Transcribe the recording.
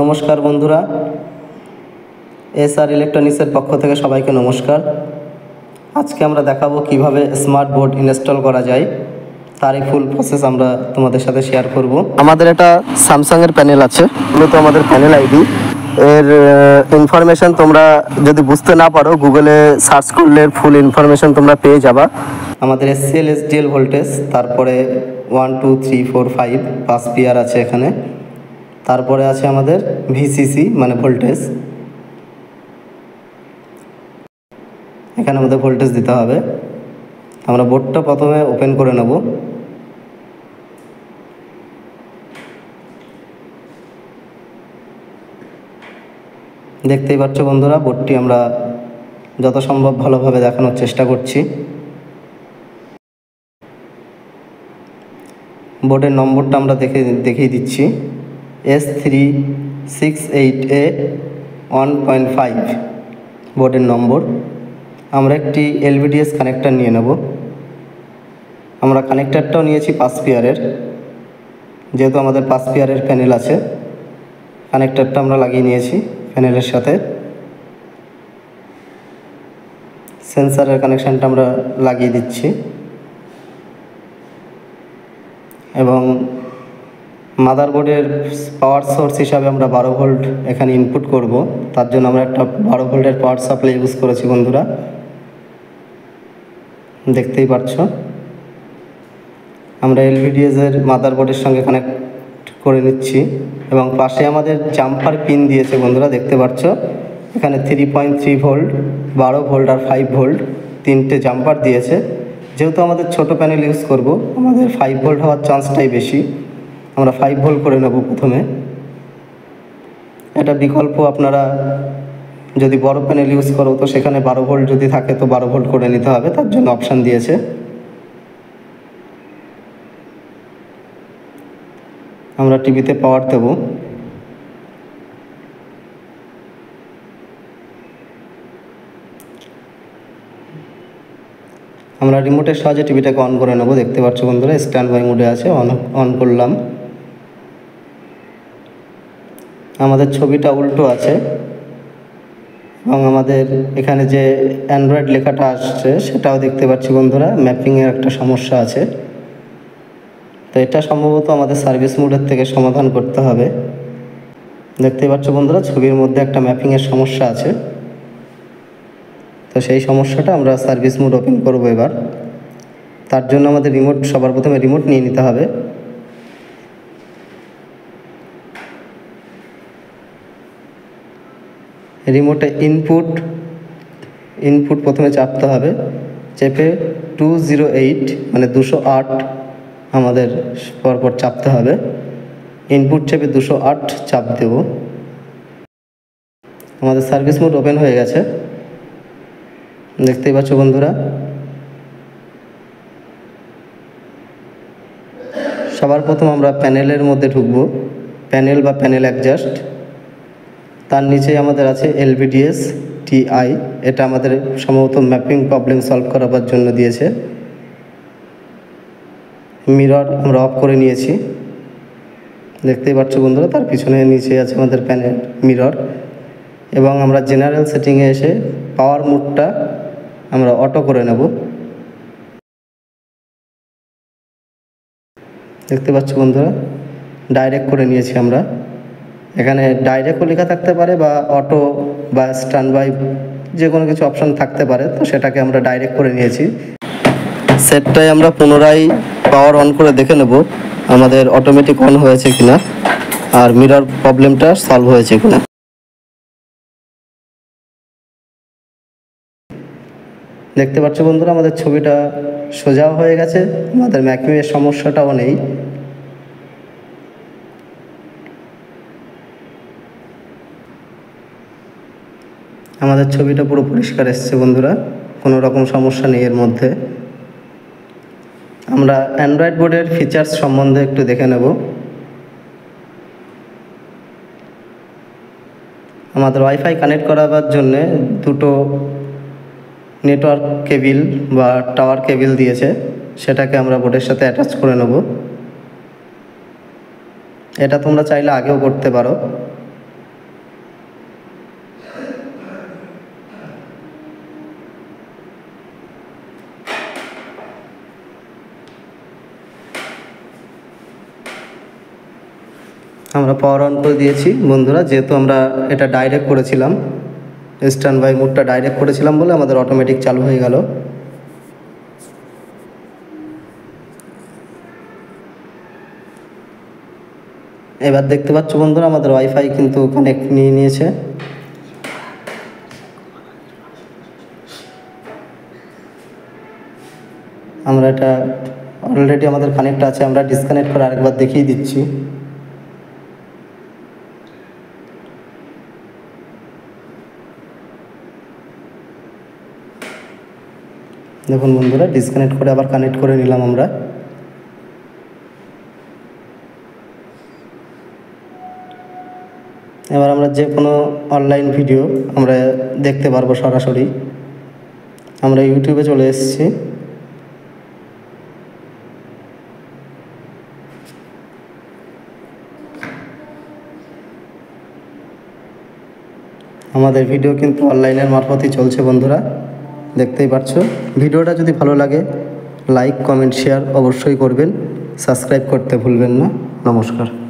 নমস্কার বন্ধুরা, এসআর ইলেকট্রনিক্সের পক্ষ থেকে সবাইকে নমস্কার। আজকে আমরা দেখাবো কিভাবে স্মার্ট বোর্ড ইনস্টল করা যায়, তারই ফুল প্রসেস আমরা তোমাদের সাথে শেয়ার করব। আমাদের এটা স্যামসাংয়ের প্যানেল আছে, মূলত আমাদের প্যানেল আইডি এর ইনফরমেশন তোমরা যদি বুঝতে না পারো গুগলে সার্চ করলে ফুল ইনফরমেশন তোমরা পেয়ে যাবা। আমাদের এসসিএল এসডিএল ভোল্টেজ, তারপরে 1 2 3 4 5 5 পিয়ার আছে এখানে, তারপরে আছে আমাদের ভিসিসি মানে ভোল্টেজ, এখানে আমাদের ভোল্টেজ দিতে হবে। আমরা বোর্ডটা প্রথমে ওপেন করে নেব। দেখতেই পাচ্ছ বন্ধুরা, বোর্ডটি আমরা যত সম্ভব ভালোভাবে দেখানোর চেষ্টা করছি। বোর্ডের নম্বরটা আমরা দেখিয়ে দিচ্ছি, S368A 1.5 বোর্ডের নম্বর। আমরা একটি LVDS কানেক্টর নিয়ে নেব। আমরা কানেক্টরটাও নিয়েছি 5 পেয়ারের, যেহেতু আমাদের 5 পেয়ারের প্যানেল আছে। কানেক্টরটা আমরা লাগিয়ে নিয়েছি প্যানেলের সাথে। সেন্সারের কানেকশানটা আমরা লাগিয়ে দিচ্ছি এবং মাদারবোর্ডের পাওয়ার সোর্স হিসাবে আমরা 12 ভোল্ট এখানে ইনপুট করব। তার জন্য আমরা একটা 12 ভোল্টের পাওয়ার সাপ্লাই ইউজ করেছি বন্ধুরা, দেখতেই পাচ্ছ। আমরা LVDS এর মাদারবোর্ডের সঙ্গে কানেক্ট করে নিচ্ছি এবং পাশে আমাদের জাম্পার পিন দিয়েছে বন্ধুরা, দেখতে পাচ্ছ। এখানে 3.3 ভোল্ট, 12 ভোল্ট আর 5 ভোল্ট তিনটে জাম্পার দিয়েছে। যেহেতু আমাদের ছোট প্যানেল ইউজ করব, আমাদের 5 ভোল্ট হওয়ার চান্সটাই বেশি। আমরা 5 ভোল্ট করে নেব প্রথমে। এটা বিকল্প, আপনারা যদি বড় প্যানেল ইউজ করো তো সেখানে 12 ভোল্ট যদি থাকে তো 12 ভোল্ট করে নিতে হবে, তার জন্য অপশান দিয়েছে। আমরা টিভিতে পাওয়ার দেব। আমরা রিমোটের সাহায্যে টিভিটাকে অন করে নেব। দেখতে পাচ্ছ বন্ধুরা, স্ট্যান্ড বাই মোডে আছে, অন করলাম। আমাদের ছবিটা উল্টো আছে এবং আমাদের এখানে যে অ্যান্ড্রয়েড লেখাটা আসছে সেটাও দেখতে পাচ্ছি বন্ধুরা, ম্যাপিংয়ের একটা সমস্যা আছে। তো এটা সম্ভবত আমাদের সার্ভিস মোডের থেকে সমাধান করতে হবে। দেখতেই পাচ্ছ বন্ধুরা, ছবির মধ্যে একটা ম্যাপিংয়ের সমস্যা আছে। তো সেই সমস্যাটা আমরা সার্ভিস মোড ওপেন করব এবার। তার জন্য আমাদের সবার প্রথমে রিমোট নিয়ে নিতে হবে। রিমোটে ইনপুট প্রথমে চাপতে হবে, চেপে 208 মানে 208 আমাদের পরপর চাপতে হবে। ইনপুট চেপে 208 চাপ দেব। আমাদের সার্ভিস মোড ওপেন হয়ে গেছে, দেখতেই পাচ্ছ বন্ধুরা। সবার প্রথম আমরা প্যানেলের মধ্যে ঢুকবো, প্যানেল বা প্যানেল অ্যাডজাস্ট। তার নিচে আমাদের আছে LVDS TI, এটা আমাদের সম্ভবত ম্যাপিং প্রবলেম সলভ করাবার জন্য দিয়েছে। মিরর আমরা অফ করে নিয়েছি, দেখতেই পাচ্ছ বন্ধুরা। তার পিছনে নিচে আছে আমাদের প্যানেল মিরর। এবং আমরা জেনারেল সেটিংয়ে এসে পাওয়ার মোডটা আমরা অটো করে নেব। দেখতে পাচ্ছ বন্ধুরা, ডাইরেক্ট করে নিয়েছি আমরা। এখানে ডাইরেক্টও লেখা থাকতে পারে বা অটো বা স্ট্যান্ড বাই যে কোনো কিছু অপশান থাকতে পারে, তো সেটাকে আমরা ডাইরেক্ট করে নিয়েছি। সেটটাই আমরা পুনরায় পাওয়ার অন করে দেখে নেব আমাদের অটোমেটিক অন হয়েছে কিনা আর মিরর প্রবলেমটা সলভ হয়েছে কিনা। দেখতে পাচ্ছ বন্ধুরা, আমাদের ছবিটা সোজাও হয়ে গেছে, আমাদের ম্যাপিংয়ের সমস্যাটাও নেই। আমাদের ছবিটা পুরো পরিষ্কার এসছে বন্ধুরা, কোনো রকম সমস্যা নেই এর মধ্যে। আমরা অ্যান্ড্রয়েড বোর্ডের ফিচার্স সম্বন্ধে একটু দেখে নেব। আমাদের ওয়াইফাই কানেক্ট করাবার জন্যে দুটো নেটওয়ার্ক কেবিল বা টাওয়ার কেবিল দিয়েছে, সেটাকে আমরা বোর্ডের সাথে অ্যাটাচ করে নেব। এটা তোমরা চাইলে আগেও করতে পারো। পাওয়ার অন করে দিয়েছি বন্ধুরা, যেহেতু আমরা এটা ডাইরেক্ট করেছিলাম, স্ট্যান্ড বাই মোডটা ডাইরেক্ট করেছিলাম বলে আমাদের অটোমেটিক চালু হয়ে গেল। এবার দেখতে পাচ্ছ বন্ধুরা আমাদের ওয়াইফাই কিন্তু কানেক্ট নিয়ে নিয়েছে। আমরা এটা অলরেডি আমাদের কানেক্ট আছে, আমরা ডিসকানেক্ট করে আরেকবার দেখিয়ে দিচ্ছি। দেখুন বন্ধুরা, ডিসকানেক্ট করে আবার কানেক্ট করে নিলাম আমরা। এবার আমরা যে কোনো অনলাইন ভিডিও আমরা দেখতে পারবো সরাসরি। আমরা ইউটিউবে চলে এসেছি। আমাদের ভিডিও কিন্তু অনলাইনের মারফতই চলছে বন্ধুরা, দেখতেই পাচ্ছ। ভিডিওটা যদি ভালো লাগে লাইক, কমেন্ট, শেয়ার অবশ্যই করবেন। সাবস্ক্রাইব করতে ভুলবেন না। নমস্কার।